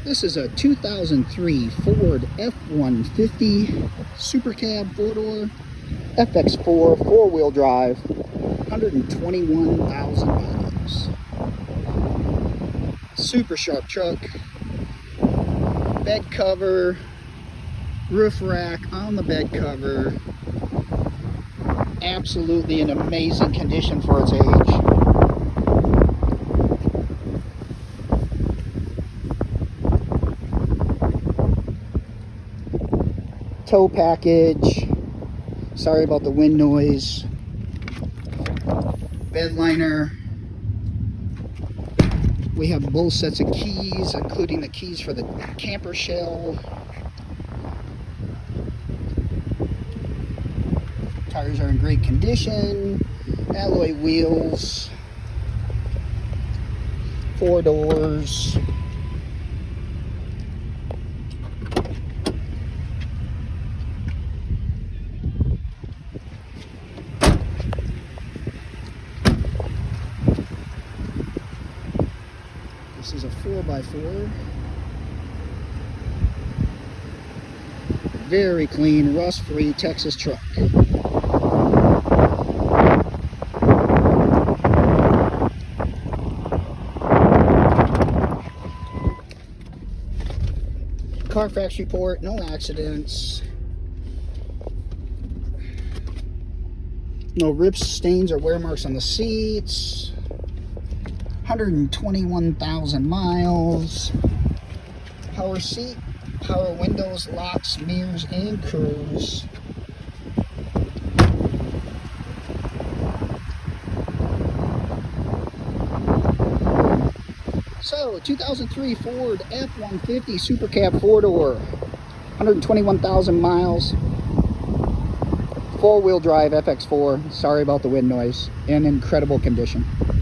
This is a 2003 Ford F-150 Super Cab 4-door FX4 4-wheel drive, 121,000 miles. Super sharp truck, bed cover, roof rack on the bed cover. Absolutely in amazing condition for its age. Tow package. Sorry about the wind noise. Bed liner. We have both sets of keys, including the keys for the camper shell. Tires are in great condition. Alloy wheels. 4 doors. This is a 4x4. Very clean, rust-free Texas truck. Carfax report, no accidents. No rips, stains, or wear marks on the seats. 121,000 miles. Power seat, power windows, locks, mirrors, and cruise. So, 2003 Ford F-150 Super Cab 4-door, 121,000 miles, 4-wheel drive FX4. Sorry about the wind noise. In incredible condition.